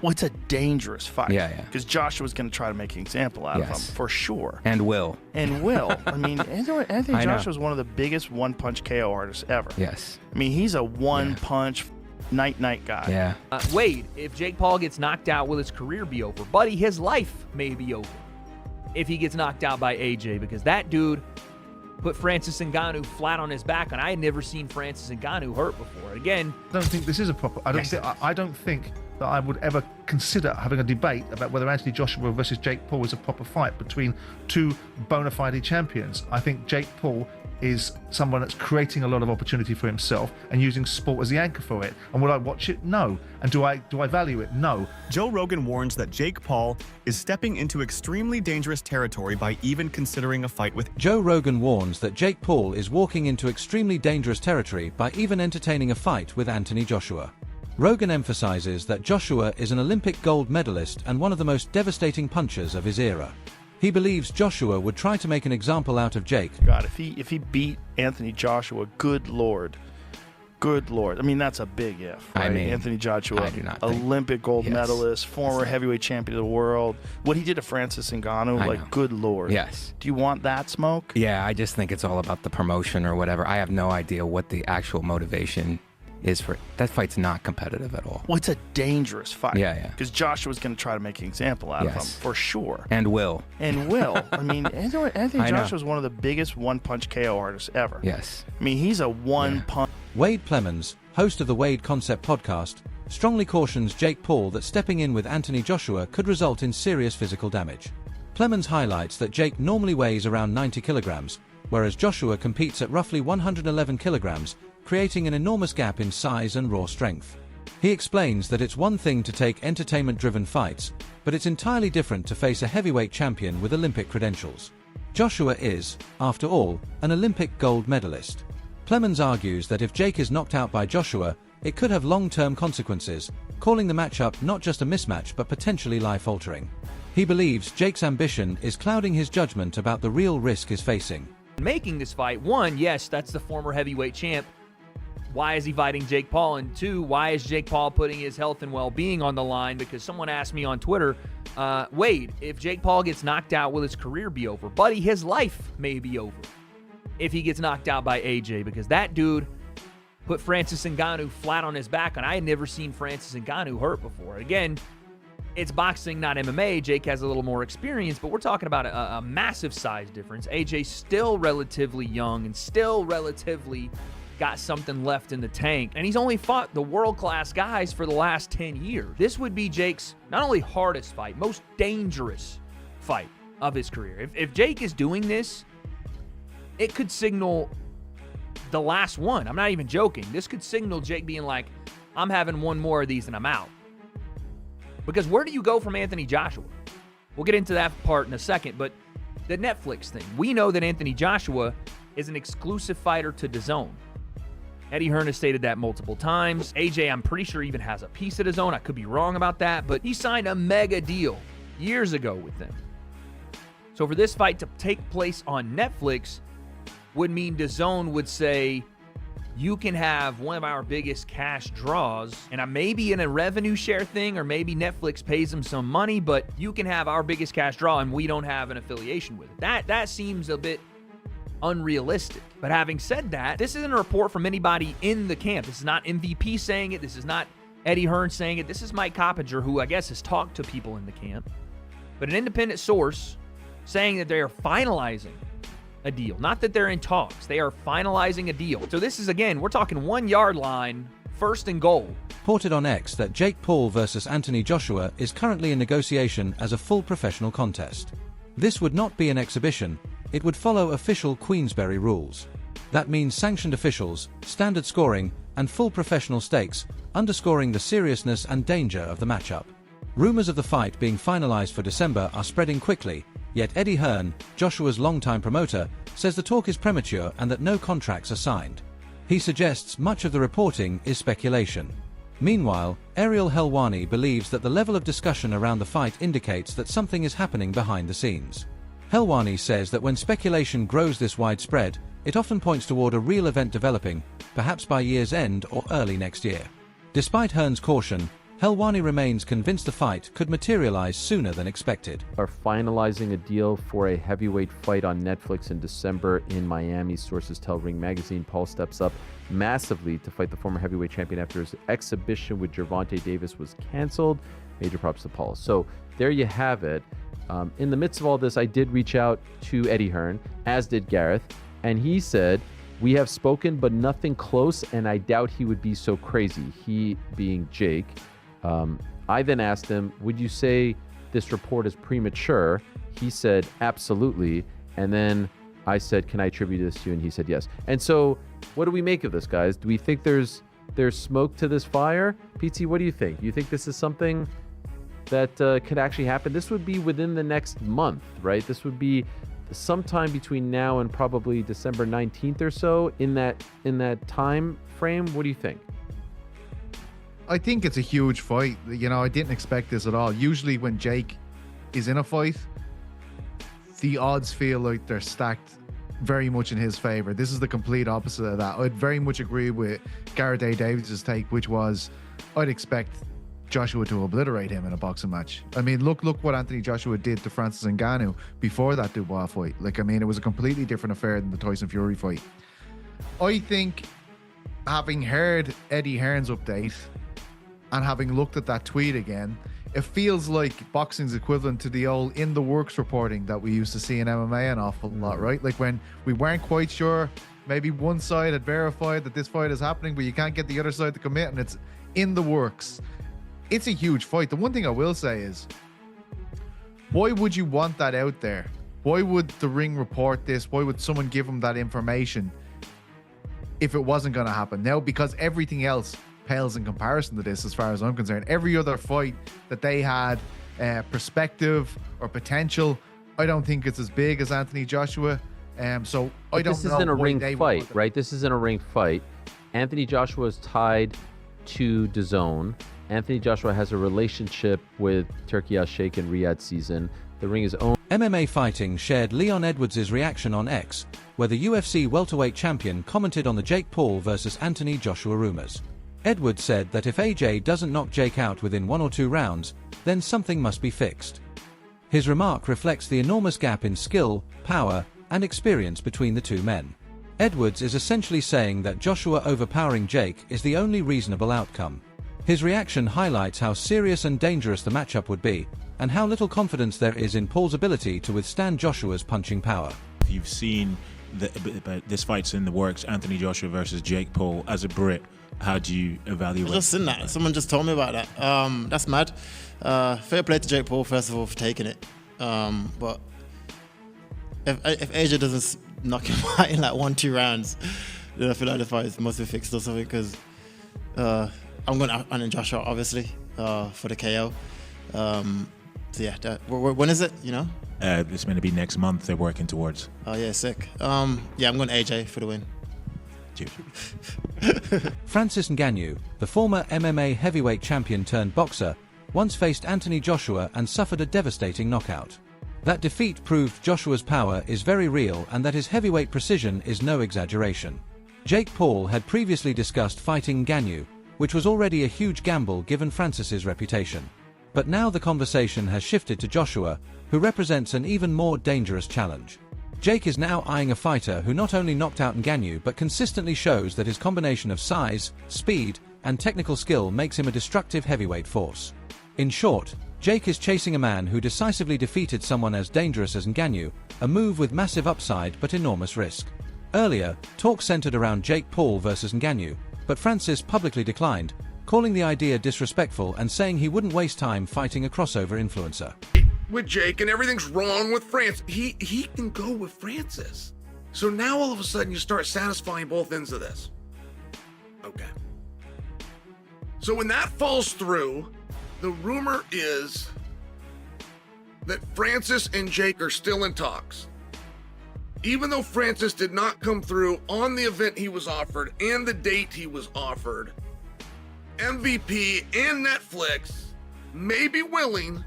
Well, it's a dangerous fight. Yeah, yeah. Because Joshua's going to try to make an example out of him, for sure. And will. And will. I mean, Anthony Joshua's one of the biggest one-punch KO artists ever. Yes. I mean, he's a one-punch night-night guy. Yeah. Wade, if Jake Paul gets knocked out, will his career be over? Buddy, his life may be over if he gets knocked out by AJ, because that dude put Francis Ngannou flat on his back, and I had never seen Francis Ngannou hurt before. Again, I don't think this is a proper. I don't think that I would ever consider having a debate about whether Anthony Joshua versus Jake Paul is a proper fight between two bona fide champions. I think Jake Paul is someone that's creating a lot of opportunity for himself and using sport as the anchor for it. And will I watch it? No. And do I value it? No. Joe Rogan warns that Jake Paul is stepping into extremely dangerous territory by even considering a fight with Joe Rogan warns that Jake Paul is walking into extremely dangerous territory by even entertaining a fight with Anthony Joshua. Rogan emphasizes that Joshua is an Olympic gold medalist and one of the most devastating punchers of his era. He believes Joshua would try to make an example out of Jake. God, if he beat Anthony Joshua, good Lord. Good Lord. I mean, that's a big if, right? I mean, Anthony Joshua, I do not think. Olympic gold medalist, former heavyweight champion of the world. What he did to Francis Ngannou, like, good Lord. Yes. Do you want that smoke? Yeah, I just think it's all about the promotion or whatever. I have no idea what the actual motivation is for it. That fight's not competitive at all. Well, it's a dangerous fight. Yeah, yeah. Because Joshua's going to try to make an example out of him, for sure. And will. And will. I mean, Anthony Joshua's one of the biggest one-punch KO artists ever. Yes. I mean, he's a one-punch. Wade Plemons, host of the Wade Concept podcast, strongly cautions Jake Paul that stepping in with Anthony Joshua could result in serious physical damage. Plemons highlights that Jake normally weighs around 90 kilograms, whereas Joshua competes at roughly 111 kilograms, creating an enormous gap in size and raw strength. He explains that it's one thing to take entertainment-driven fights, but it's entirely different to face a heavyweight champion with Olympic credentials. Joshua is, after all, an Olympic gold medalist. Plemons argues that if Jake is knocked out by Joshua, it could have long-term consequences, calling the matchup not just a mismatch but potentially life-altering. He believes Jake's ambition is clouding his judgment about the real risk he's facing. making this fight, one, yes, that's the former heavyweight champ. Why is he fighting Jake Paul? And two, why is Jake Paul putting his health and well-being on the line? Because someone asked me on Twitter, Wade, if Jake Paul gets knocked out, will his career be over? Buddy, his life may be over if he gets knocked out by AJ, because that dude put Francis Ngannou flat on his back, and I had never seen Francis Ngannou hurt before. Again, it's boxing, not MMA. Jake has a little more experience, but we're talking about a massive size difference. AJ's still relatively young and still relatively got something left in the tank, and he's only fought the world-class guys for the last 10 years. This would be Jake's not only hardest fight, most dangerous fight of his career. If Jake is doing this, it could signal the last one. I'm not even joking. This could signal Jake being like, I'm having one more of these and I'm out. Because where do you go from Anthony Joshua? We'll get into that part in a second, but the Netflix thing. We know that Anthony Joshua is an exclusive fighter to DAZN. Eddie Hearn has stated that multiple times. AJ, I'm pretty sure, even has a piece of DAZN. I could be wrong about that, but he signed a mega deal years ago with them. So for this fight to take place on Netflix would mean DAZN would say, you can have one of our biggest cash draws, and maybe in a revenue share thing, or maybe Netflix pays them some money, but you can have our biggest cash draw and we don't have an affiliation with it. That seems a bit unrealistic. But having said that, this isn't a report from anybody in the camp. This is not MVP saying it. This is not Eddie Hearn saying it. This is Mike Coppinger, who I guess has talked to people in the camp. But an independent source saying that they are finalizing a deal. Not that they're in talks. They are finalizing a deal. So this is, again, we're talking 1 yard line, first and goal. Reported on X that Jake Paul versus Anthony Joshua is currently in negotiation as a full professional contest. This would not be an exhibition. It would follow official Queensberry rules. That means sanctioned officials, standard scoring, and full professional stakes, underscoring the seriousness and danger of the matchup. Rumors of the fight being finalized for December are spreading quickly, yet Eddie Hearn, Joshua's longtime promoter, says the talk is premature and that no contracts are signed. He suggests much of the reporting is speculation. Meanwhile, Ariel Helwani believes that the level of discussion around the fight indicates that something is happening behind the scenes. Helwani says that when speculation grows this widespread, it often points toward a real event developing, perhaps by year's end or early next year. Despite Hearn's caution, Helwani remains convinced the fight could materialize sooner than expected. Are finalizing a deal for a heavyweight fight on Netflix in December in Miami. Sources tell Ring Magazine. Paul steps up massively to fight the former heavyweight champion after his exhibition with Gervonta Davis was canceled. Major props to Paul. So there you have it. In the midst of all this, I did reach out to Eddie Hearn, as did Gareth, and he said, "We have spoken, but nothing close, and I doubt he would be so crazy." He being Jake. I then asked him, "Would you say this report is premature?" He said, "Absolutely." And then I said, "Can I attribute this to you?" And he said, "Yes." And so, what do we make of this, guys? Do we think there's smoke to this fire? PT, what do you think? You think this is something that could actually happen? This would be within the next month, right? This would be sometime between now and probably December 19th or so, in that time frame. What do you think? I think it's a huge fight. You know, I didn't expect this at all. Usually when Jake is in a fight, the odds feel like they're stacked very much in his favor. This is the complete opposite of that. I'd very much agree with Gareth A. Davis' take, which was I'd expect Joshua to obliterate him in a boxing match. I mean, look what Anthony Joshua did to Francis Ngannou before that Dubois fight. Like, I mean, it was a completely different affair than the Tyson Fury fight. I think, having heard Eddie Hearn's update and having looked at that tweet again, it feels like boxing's equivalent to the old in the works reporting that we used to see in MMA an awful lot, right? Like when we weren't quite sure, maybe one side had verified that this fight is happening, but you can't get the other side to commit, and it's in the works. It's a huge fight. The one thing I will say is, why would you want that out there? Why would the Ring report this? Why would someone give them that information if it wasn't going to happen? Now, because everything else pales in comparison to this, as far as I'm concerned. Every other fight that they had perspective or potential, I don't think it's as big as Anthony Joshua. So I don't know. This isn't a ring fight, right? This isn't a ring fight. Anthony Joshua is tied to DAZN. Anthony Joshua has a relationship with Turki Al-Sheikh in Riyadh season. The ring is owned. MMA Fighting shared Leon Edwards' reaction on X, where the UFC welterweight champion commented on the Jake Paul versus Anthony Joshua rumors. Edwards said that if AJ doesn't knock Jake out within 1 or 2 rounds, then something must be fixed. His remark reflects the enormous gap in skill, power, and experience between the two men. Edwards is essentially saying that Joshua overpowering Jake is the only reasonable outcome. His reaction highlights how serious and dangerous the matchup would be, and how little confidence there is in Paul's ability to withstand Joshua's punching power. You've seen this fight's in the works, Anthony Joshua versus Jake Paul. As a Brit, how do you evaluate? I've just seen that. Someone just told me about that. That's mad. Fair play to Jake Paul, first of all, for taking it. But if AJ doesn't knock him out in like 1-2 rounds, then I feel like the fight must be fixed or something, because I'm going to Anthony Joshua, obviously, for the KO. So yeah, when is it, you know? It's going to be next month they're working towards. Oh yeah, sick. Yeah, I'm going AJ for the win. Francis Ngannou, the former MMA heavyweight champion turned boxer, once faced Anthony Joshua and suffered a devastating knockout. That defeat proved Joshua's power is very real and that his heavyweight precision is no exaggeration. Jake Paul had previously discussed fighting Ngannou, which was already a huge gamble given Francis's reputation. But now the conversation has shifted to Joshua, who represents an even more dangerous challenge. Jake is now eyeing a fighter who not only knocked out Ngannou but consistently shows that his combination of size, speed, and technical skill makes him a destructive heavyweight force. In short, Jake is chasing a man who decisively defeated someone as dangerous as Ngannou, a move with massive upside but enormous risk. Earlier, talk centered around Jake Paul versus Ngannou, but Francis publicly declined, calling the idea disrespectful and saying he wouldn't waste time fighting a crossover influencer. With Jake, and everything's wrong with Francis. He can go with Francis. So now all of a sudden you start satisfying both ends of this. Okay. So when that falls through, the rumor is that Francis and Jake are still in talks. Even though Francis did not come through on the event he was offered and the date he was offered, MVP and Netflix may be willing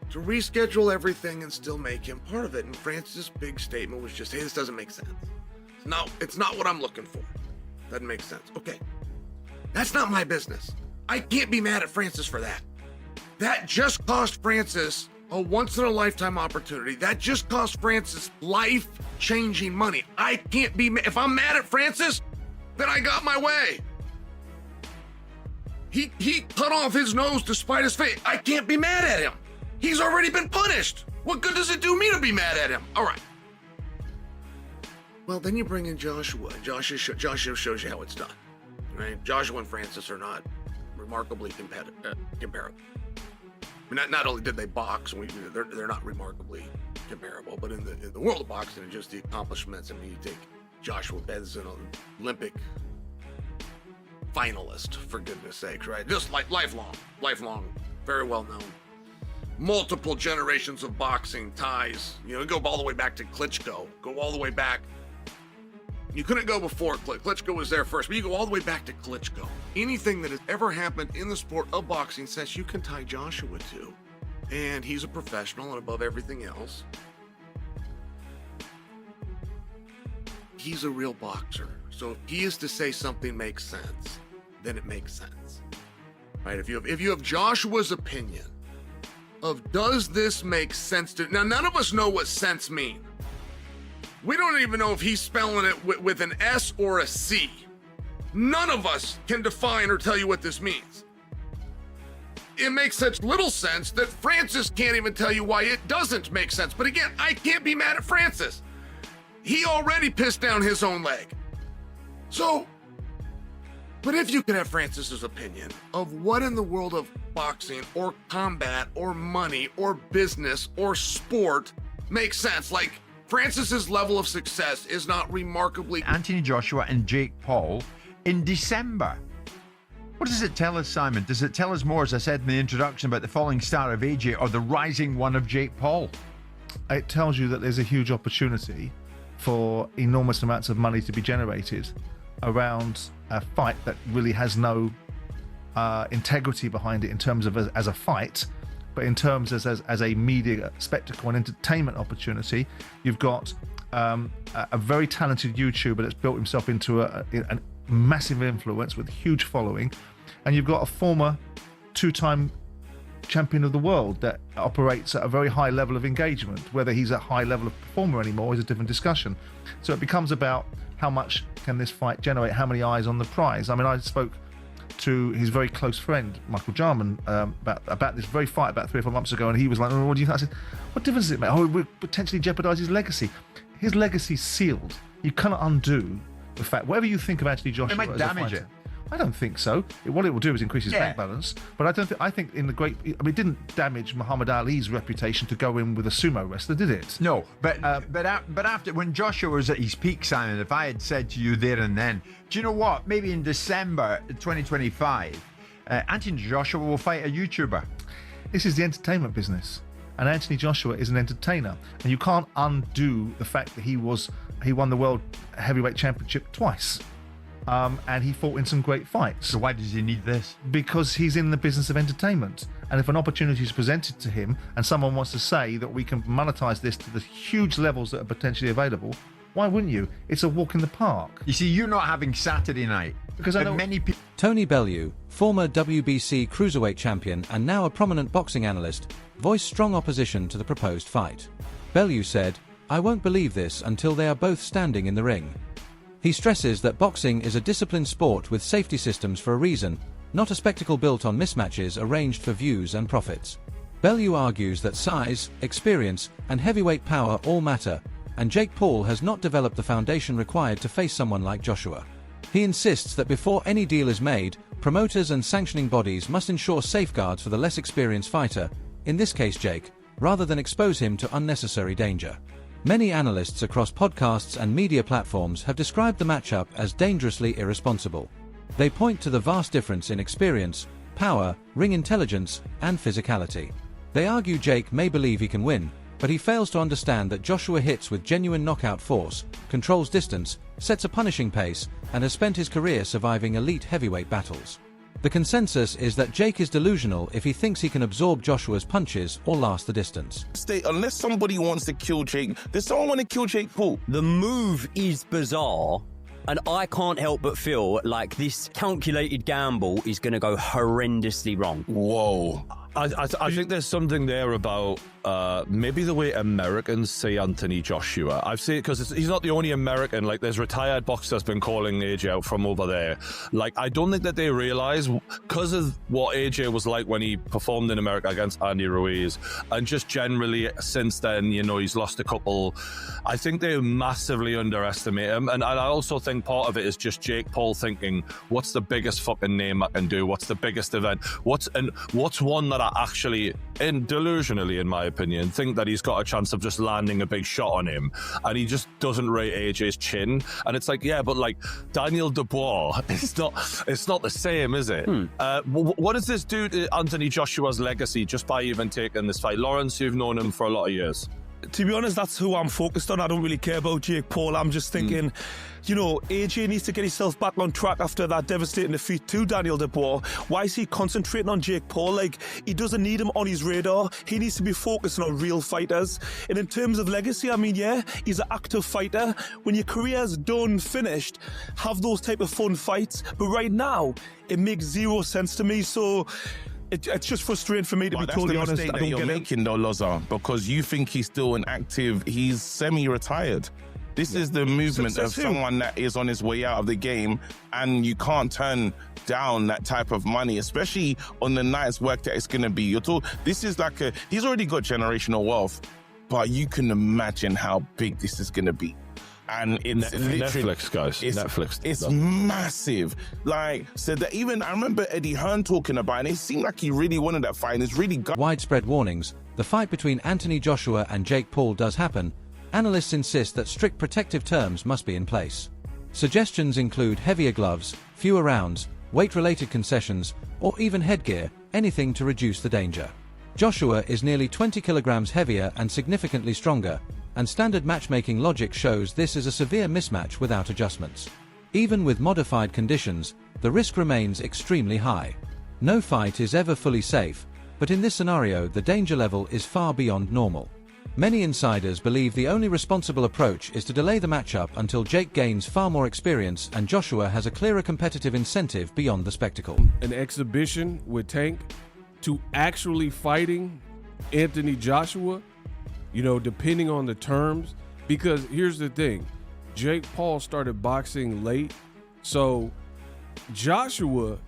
to reschedule everything and still make him part of it. And Francis' big statement was just, hey, this doesn't make sense. No, it's not what I'm looking for. Doesn't make sense. Okay. That's not my business. I can't be mad at Francis for that. That just cost Francis a once-in-a-lifetime opportunity. That just cost Francis life-changing money. I can't be mad. If I'm mad at Francis, then I got my way. He cut off his nose to spite his face. I can't be mad at him. He's already been punished. What good does it do me to be mad at him? All right. Well, then you bring in Joshua. Joshua shows you how it's done, right? Joshua and Francis are not remarkably comparable. I mean, not only did they box, they're not remarkably comparable, but in the world of boxing and just the accomplishments. I mean, you take Joshua Ben's an Olympic finalist, for goodness sakes, right? Just like lifelong, very well known. Multiple generations of boxing ties. You know, go all the way back to Klitschko. Go all the way back. You couldn't go before Klitschko was there first, but you go all the way back to Klitschko. Anything that has ever happened in the sport of boxing says you can tie Joshua to. And he's a professional, and above everything else, he's a real boxer. So if he is to say something makes sense, then it makes sense. Right? If you have Joshua's opinion of does this make sense to... Now, none of us know what sense mean. We don't even know if he's spelling it with an S or a C. None of us can define or tell you what this means. It makes such little sense that Francis can't even tell you why it doesn't make sense. But again, I can't be mad at Francis. He already pissed down his own leg. So, but if you could have Francis's opinion of what in the world of boxing or combat or money or business or sport makes sense, like Francis's level of success is not remarkably... Anthony Joshua and Jake Paul in December. What does it tell us, Simon? Does it tell us more, as I said in the introduction, about the falling star of AJ or the rising one of Jake Paul? It tells you that there's a huge opportunity for enormous amounts of money to be generated around a fight that really has no integrity behind it in terms of as a fight, but in terms as a media spectacle and entertainment opportunity. You've got a very talented YouTuber that's built himself into a massive influence with a huge following, and you've got a former two-time champion of the world that operates at a very high level of engagement. Whether he's a high level of performer anymore is a different discussion. So it becomes about how much can this fight generate, how many eyes on the prize. I mean, I spoke to his very close friend Michael Jarman about this very fight about 3 or 4 months ago, and he was like, "Oh, what do you think?" I said, "What difference does it make? Oh, it would potentially jeopardize his legacy. His legacy's sealed. You cannot undo the fact. Whatever you think of Anthony Joshua, It might damage it. I don't think so. What it will do is increase his bank balance. But I don't think. I think in the great. I mean, it didn't damage Muhammad Ali's reputation to go in with a sumo wrestler, did it? No, but after, when Joshua was at his peak, Simon, if I had said to you there and then, do you know what? Maybe in December 2025, Anthony Joshua will fight a YouTuber. This is the entertainment business, and Anthony Joshua is an entertainer, and you can't undo the fact that he won the World Heavyweight Championship twice. And he fought in some great fights. So why does he need this? Because he's in the business of entertainment. And if an opportunity is presented to him and someone wants to say that we can monetize this to the huge levels that are potentially available, why wouldn't you? It's a walk in the park. You see, you're not having Saturday night. Because I know many people... Tony Bellew, former WBC cruiserweight champion and now a prominent boxing analyst, voiced strong opposition to the proposed fight. Bellew said, "I won't believe this until they are both standing in the ring." He stresses that boxing is a disciplined sport with safety systems for a reason, not a spectacle built on mismatches arranged for views and profits. Bellew argues that size, experience, and heavyweight power all matter, and Jake Paul has not developed the foundation required to face someone like Joshua. He insists that before any deal is made, promoters and sanctioning bodies must ensure safeguards for the less experienced fighter, in this case Jake, rather than expose him to unnecessary danger. Many analysts across podcasts and media platforms have described the matchup as dangerously irresponsible. They point to the vast difference in experience, power, ring intelligence, and physicality. They argue Jake may believe he can win, but he fails to understand that Joshua hits with genuine knockout force, controls distance, sets a punishing pace, and has spent his career surviving elite heavyweight battles. The consensus is that Jake is delusional if he thinks he can absorb Joshua's punches or last the distance. Unless somebody wants to kill Jake, does someone want to kill Jake Paul? The move is bizarre, And I can't help but feel like this calculated gamble is going to go horrendously wrong. Whoa. I think there's something there about maybe the way Americans say Anthony Joshua. I've seen it because he's not the only American. Like, there's retired boxers been calling AJ out from over there. Like, I don't think that they realize, because of what AJ was like when he performed in America against Andy Ruiz, and just generally since then, you know, he's lost a couple. I think they massively underestimate him. And I also think part of it is just Jake Paul thinking, what's the biggest fucking name I can do? What's the biggest event? What's one that I actually, delusionally in my opinion, think that he's got a chance of just landing a big shot on him, and he just doesn't rate AJ's chin. And it's like, yeah, but like Daniel Dubois, it's not the same, is it? What does this do to Anthony Joshua's legacy just by even taking this fight? Lawrence, you've known him for a lot of years. To be honest, that's who I'm focused on. I don't really care about Jake Paul. I'm just thinking, you know, AJ needs to get himself back on track after that devastating defeat to Daniel Dubois. Why is he concentrating on Jake Paul? Like, he doesn't need him on his radar. He needs to be focusing on real fighters. And in terms of legacy, I mean, yeah, he's an active fighter. When your career's done, finished, have those type of fun fights. But right now, it makes zero sense to me. So it's just frustrating for me, to be totally honest. That's the mistake that you're making, though, Loza, because you think he's still an active, he's semi-retired. This is the movement of someone that is on his way out of the game, and you can't turn down that type of money, especially on the night's work that it's going to be. This is like he's already got generational wealth, but you can imagine how big this is going to be. And it's Netflix, guys. It's massive. Like, so that even I remember Eddie Hearn talking about it, and it seemed like he really wanted that fight, and it's really widespread warnings. The fight between Anthony Joshua and Jake Paul does happen. Analysts insist that strict protective terms must be in place. Suggestions include heavier gloves, fewer rounds, weight-related concessions, or even headgear, anything to reduce the danger. Joshua is nearly 20 kilograms heavier and significantly stronger, and standard matchmaking logic shows this is a severe mismatch without adjustments. Even with modified conditions, the risk remains extremely high. No fight is ever fully safe, but in this scenario the danger level is far beyond normal. Many insiders believe the only responsible approach is to delay the matchup until Jake gains far more experience and Joshua has a clearer competitive incentive beyond the spectacle. An exhibition with Tank to actually fighting Anthony Joshua, you know, depending on the terms, because here's the thing, Jake Paul started boxing late, so Joshua,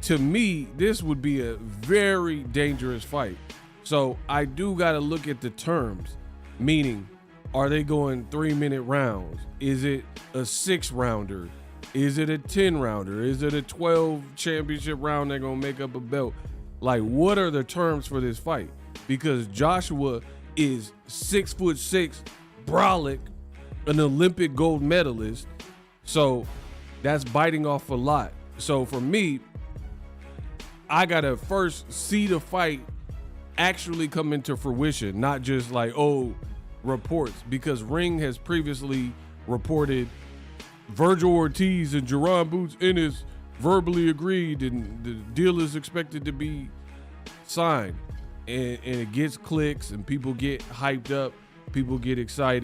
to me, this would be a very dangerous fight. So I do got to look at the terms, meaning, are they going 3-minute rounds? Is it a 6-rounder? Is it a 10-rounder? Is it a 12 championship round they're going to make up a belt? Like, what are the terms for this fight? Because Joshua is 6'6", brolic, an Olympic gold medalist. So that's biting off a lot. So for me, I gotta first see the fight actually come into fruition, not just like, oh, reports. Because Ring has previously reported Virgil Ortiz and Jerron Boots Ennis verbally agreed and the deal is expected to be signed. And it gets clicks and people get hyped up, people get excited.